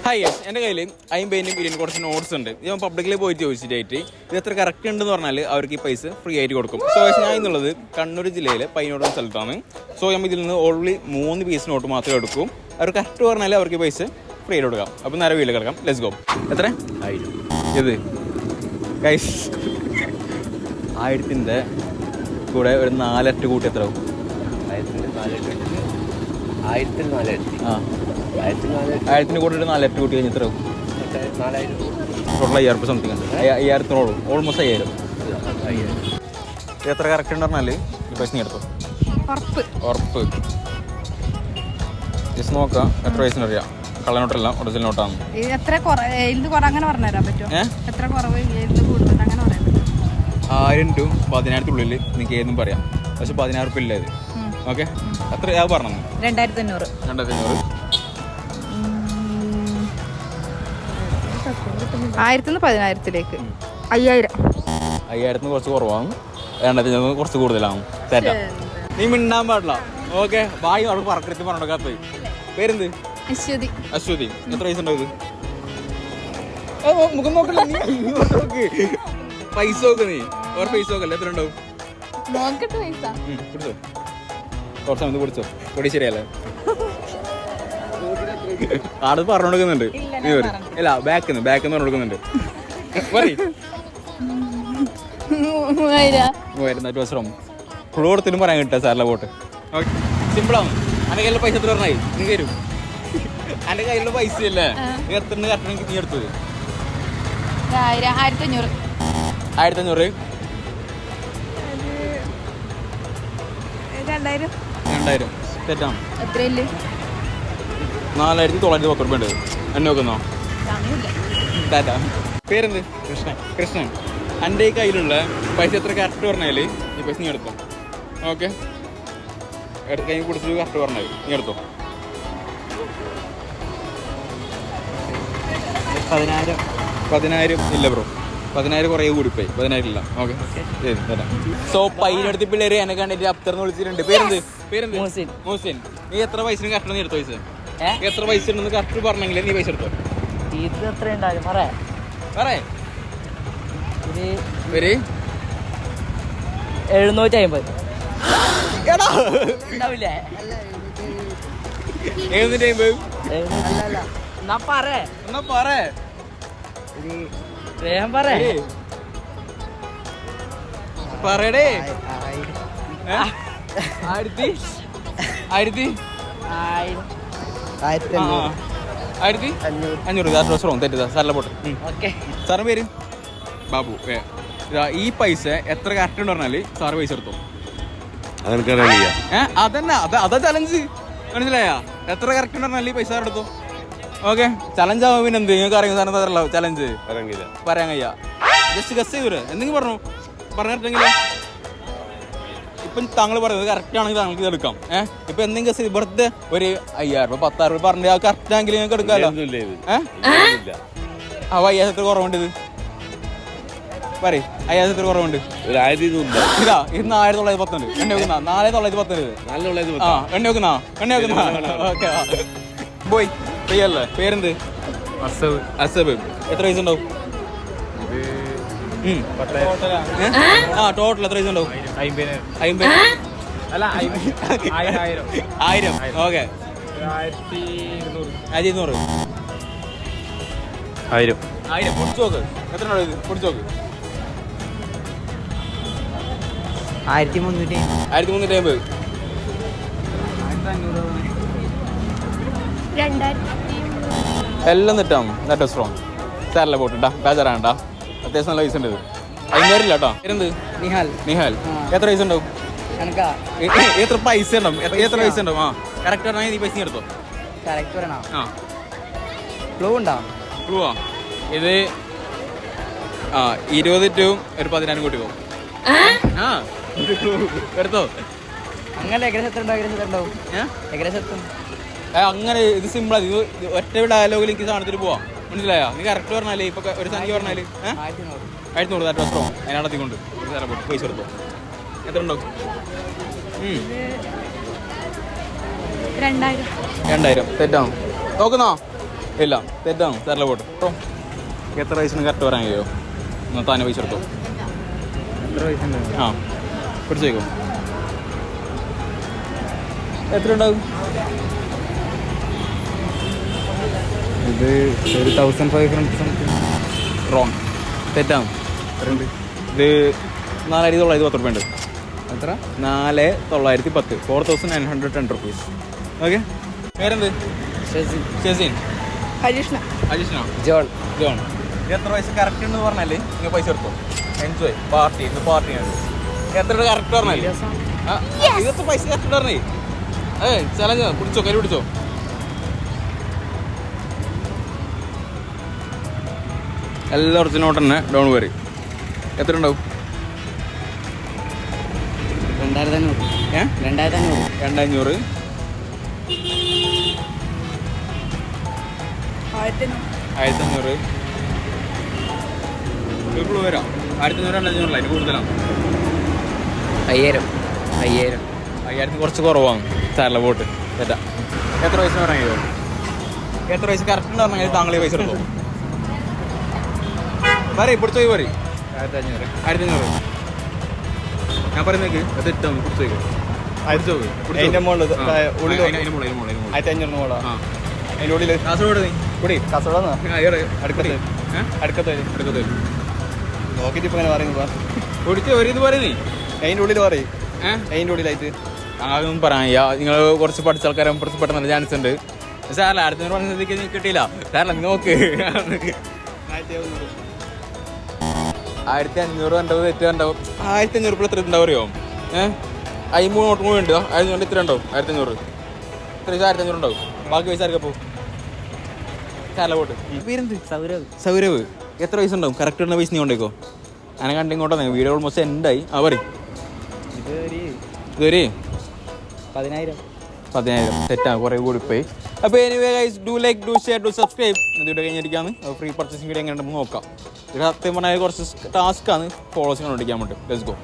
Hi yes, എൻ്റെ കയ്യിൽ 50 കുറച്ച് നോട്ട്സ് ഉണ്ട്. ഞാൻ പബ്ലിക്കിൽ പോയിട്ട് ചോദിച്ചിട്ടായിട്ട് ഇത് എത്ര കറക്റ്റ് ഉണ്ടെന്ന് പറഞ്ഞാൽ അവർക്ക് ഈ പൈസ ഫ്രീ ആയിട്ട് കൊടുക്കും. സോ ഞാൻ എന്നുള്ളത് കണ്ണൂർ ജില്ലയിലെ പയ്യന്നൂർ സ്ഥലത്താണ്. സോ നമ്മൾ ഇതിൽ നിന്ന് ഓൾറെഡി 3 പീസ് നോട്ട് മാത്രമേ എടുക്കും. അവർ കറക്റ്റ് പറഞ്ഞാൽ അവർക്ക് പൈസ ഫ്രീ ആയിട്ട് കൊടുക്കാം. അപ്പോൾ നേരെ വീട്ടിൽ കിടക്കാം. Let's go. എത്ര? 1000. ഇത് ഗൈസ് 1000ൻ്റെ കൂടെ ഒരു 4 അറ്റ് കൂട്ടി എത്ര ആവും? 1000 കൂടെ ഒരു 4 അറ്റ് കൂട്ടി കഴിഞ്ഞ് എത്ര ആവും? ടോട്ടൽ 5000 സംതിങ് ഉണ്ട്. 5000 ഓൾമോസ്റ്റ് 5000. ഇത് എത്ര കറക്റ്റ് ഉണ്ട് പറഞ്ഞാൽ ഈ പൈസ നീ എടുത്തോ. ഉറപ്പ്. ജസ്റ്റ് നോക്കാം എത്ര പൈസ അറിയാം. കള്ളനോട്ടല്ല, ഒറിജിനൽ നോട്ടാണ്. അങ്ങനെ പറഞ്ഞുതരാൻ പറ്റുമോ? എത്ര കുറവ് 1000 to 10000 നിങ്ങൾക്ക് ഏതും പറയാം. പക്ഷെ 16 ഉറുപ്പിക ഇല്ല ഇത്. ഓക്കെ, എത്ര പറഞ്ഞു? 2500. 1000 10,000 5000 കുറച്ച് കുറവാകും. 2500 കുറച്ച് കൂടുതലാകും. തെറ്റാ, നീ മിണ്ടാൻ പാടില്ല. ഓക്കെ, ബായി അവിടെ പറക്കടുത്ത് പറഞ്ഞോക്കാത്ത പേരെന്ത്? അശ്വതി. എത്ര പൈസ ഉണ്ടാവും? മുഖം നോക്കല്ല, പൈസ നോക്ക്. നീ ഒരു പൈസ നോക്കല്ലേ, എത്ര ഉണ്ടാവും? പിടിച്ചോ, കുറച്ച് സമയത്ത് പിടിച്ചോ. പൊടി ശരിയല്ലേ? ആട് പറഞ്ഞു കൊടുക്കുന്നുണ്ട്. ഇല്ല, ബാക്കിന്ന് പറഞ്ഞു കൊടുക്കുന്നുണ്ട്. 3000 ക്ലൂ കൊടുത്തിട്ടും പറയാൻ കിട്ടാ സാറിലെ പോട്ട്. ഓക്കെ, സിമ്പിളാണ്. എൻ്റെ കയ്യിലുള്ള പൈസ എത്ര പറഞ്ഞായി നീ തരും? എൻ്റെ കയ്യിലുള്ള പൈസ അല്ലേ നീ എത്ര കറക്റ്റ് നീ എടുത്തത്? 1500. 1500. 2000 തെറ്റാണ്. 4910 രൂപ ഉണ്ട്. എന്നെ നോക്കുന്നോ? ടാറ്റാ. പേരെന്ത്? കൃഷ്ണൻ. എൻ്റെ ഈ കയ്യിലുള്ള പൈസ എത്ര കറക്റ്റ് പറഞ്ഞാൽ ഈ പൈസ നീ എടുത്തോ. ഓക്കെ, കൈ കുടിച്ചിട്ട് കറക്റ്റ് പറഞ്ഞാൽ നീ എടുത്തോ. 10,000 ഇല്ല ബ്രോ, 10,000 കുറേ കൂടിപ്പോയി. 10,000 ഇല്ല. ഓക്കെ, സോ പയ്യനടുത്ത് പിള്ളേര് എന്നെ കണ്ടിട്ട് അപ്തർന്ന് വിളിച്ചിട്ടുണ്ട്. പേരെന്ത്? മോസിൻ. നീ എത്ര പൈസ കറക്റ്റ് നീ എടുത്തോ? പൈസ എത്ര പൈസ ഉണ്ടെന്ന് കറക്റ്റ് പറഞ്ഞെങ്കിൽ നീ പൈസ എടുത്തോ. ഇത് എത്ര ഉണ്ടാവും? പറ. 750. 750? എന്നാ പറ. പറയടേ. 1500 തെറ്റാ. സാറിലെ പോട്ടെ. സാറിന് പേര്? ബാബു. ഈ പൈസ എത്ര കറക്റ്റ് ഉണ്ട് പറഞ്ഞാല് സാറ് പൈസ എടുത്തോ. അതന്നെ, അതാ ചലഞ്ച്. മനസ്സിലായ? എത്ര കറക്റ്റ് ഉണ്ട് പറഞ്ഞാൽ ഈ പൈസ എടുത്തോ. ഓക്കെ, ചലഞ്ച് ആവുമ്പോ പിന്നെ എന്ത് നിങ്ങൾക്ക് അറിയുന്ന സാധനം തരല്ലോ. ചലഞ്ച് പറയാൻ കഴിയാ. Just guess ചെയ്തൂര്. എന്തെങ്കിലും പറഞ്ഞിട്ടെങ്കിൽ ഇപ്പം താങ്കൾ പറയുന്നത് കറക്റ്റ് ആണെങ്കിൽ താങ്കൾക്ക് ഇത് എടുക്കാം. ഇപ്പൊ എന്തെങ്കിലും ഗസ് ചെയ്ത് വെറുതെ ഒരു 5000 രൂപ 10,000 രൂപ പറഞ്ഞ കറക്റ്റ് ആണെങ്കിൽ നിങ്ങൾക്ക് എടുക്കാമല്ലോ. 5000 കുറവുണ്ട്. ഇത് പറയും 5000 കുറവുണ്ട്. ഇതാ ഇത് 4910 ഉണ്ട്. എണ്ണ വെക്കുന്ന 4910. എണ്ണ വെക്കുന്ന. ഓക്കെ, പോയി ഫ്രീയല്ലേ. പേരെന്ത്? അസബ്. എത്ര പൈസ ഉണ്ടാവും? ടോട്ടൽ എത്ര പൈസ ഉണ്ടാവും? 50. 1000. ഓക്കെ, 1200. 1000 പൊടിച്ചു നോക്ക്. എത്ര ഉണ്ടാവും ഇത്? പൊടിച്ചു നോക്ക്. 1350. 1350. എല്ലാം തെറ്റാണ്. Net strong. സാറിലെ പോട്ടാ, ബേജാറാണ്ടാ. അത്യാവശ്യം നല്ല പൈസ ഉണ്ട്. 5000 ഇല്ല കേട്ടോ. പേരെന്ത്? നിഹാൽ. എത്ര പൈസ ഉണ്ടാവും? എത്ര പൈസ ഉണ്ടാവും? എത്ര പൈസ ഉണ്ടാവും? കറക്റ്റ് പറഞ്ഞാൽ നീ പൈസ എടുത്തോ. ക്ലൂവാ ഇത് 20 to ഒരു 10,000 കൂട്ടി പോകും. എടുത്തോ. അങ്ങനെ അങ്ങനെ ഇത് സിമ്പിൾ. ഇത് ഒറ്റ ഡയലോഗിൽ എനിക്ക് സാധനത്തിൽ പോവാം. മനസ്സിലായോ? നീ കറക്റ്റ് പറഞ്ഞാലേ ഇപ്പൊ ഒരു സംഖ്യ പറഞ്ഞാല് 1100 നെറ്റ് സ്ട്രോങ്. അതിനകത്തിക്കൊണ്ട് പൈസ എടുത്തോ. എത്ര ഉണ്ടാവും? 2000. തെറ്റാണോ? നോക്കുന്നോ? ഇല്ല തെറ്റാണ് തരല പോട്ട് കേട്ടോ. എത്ര വയസ്സിന് കറക്റ്റ് പറയാൻ കഴിയോ? എന്നാൽ താനെ പൈസ എടുത്തോ. ആ പിടിച്ചേക്കോ. എത്ര ഉണ്ടാവും? ഇത് ഒരു 1500 സംതിങ്. റോങ്, തെറ്റാണ്. ഇത് 4910 ഉണ്ട്. എത്ര? 4910, 4910 rupees. ഓക്കെ. പേരെന്ത്? ഷെസിൻ. ഹരീഷ്ണ. അജീഷ്ണ. ജോൺ. ജോൺ. എത്ര വയസ്സ് കറക്റ്റ് എന്ന് പറഞ്ഞാൽ നിങ്ങൾ പൈസ എടുത്തോ. Enjoy party. ഇന്ന് പാർട്ടിയാണ്. എത്ര കറക്റ്റ് പറഞ്ഞാൽ ഇതൊക്കെ പൈസ കറക്റ്റ് പറഞ്ഞേ. ചലഞ്ച് പിടിച്ചോ, കൈ പിടിച്ചോ. എല്ലാവർക്കും നോട്ട് തന്നെ. ഡോൺ വരി. എത്ര ഉണ്ടാവും? 2500. 2500. 1500. ഇപ്പോൾ വരാം. 1500 2500 അതിന് കൂടുതലാണ്. 5000 കുറച്ച് കുറവാണ്. സാറിലെ വോട്ട് തെറ്റാ. എത്ര വയസ്സിന് പറഞ്ഞോ? എത്ര വയസ്സ് കറക്റ്റ് എന്ന് പറഞ്ഞാൽ താങ്കളെ പൈസ എടുത്തോ. പറയും പിടിച്ചോ. പറയും 1500. ഞാൻ പറയുന്നേക്ക് അത് ഇട്ടാ പിടിച്ചേക്കോ. കാസർഗോഡ് അതൊന്നും പറയാ. നിങ്ങൾ കുറച്ച് പഠിച്ച ആൾക്കാരും കുറച്ച് പെട്ടെന്ന് ചാൻസ് ഉണ്ട്. സാറല്ല 1500 പറഞ്ഞ സ്ഥിതിക്ക് കിട്ടിയില്ല. സാറല്ല നോക്ക്. 1500 ഉണ്ടാവും. തെറ്റ് ഉണ്ടാവും. 1500 ഇപ്പോൾ എത്ര ഉണ്ടാവും അറിയോ? 53 നോട്ടും കൂടി ഉണ്ട്. 1500 എത്ര ഉണ്ടാവും? 1500. എത്ര 1500 ഉണ്ടാവും. ബാക്കി പൈസ ആർക്കപ്പോ? സാറിലെ വോട്ട്. പേരെന്ത്? സൗരവ്. എത്ര പൈസ ഉണ്ടാവും? കറക്റ്റ് ഉള്ള പൈസ നീ കൊണ്ടേക്കോ. അങ്ങനെ കണ്ടിങ്ങോട്ടെ. Video almost എൻഡായി. പറയും ഇതൊരു 10000. സെറ്റാണ്, കുറേ കൂടി പോയി. അപ്പോൾ anyway guys, do like, do share, do subscribe. എന്നിട്ട് കഴിഞ്ഞിരിക്കാണ് ഫ്രീ പർച്ചേസിംഗ് വീഡിയോ എങ്ങനെ നോക്കാം. ഇത് സത്യം പറഞ്ഞാൽ കുറച്ച് ടാസ്ക്കാണ് ഫോളോവേഴ്സിനെ കണ്ടുപിടിക്കാൻ വേണ്ടി. Let's go.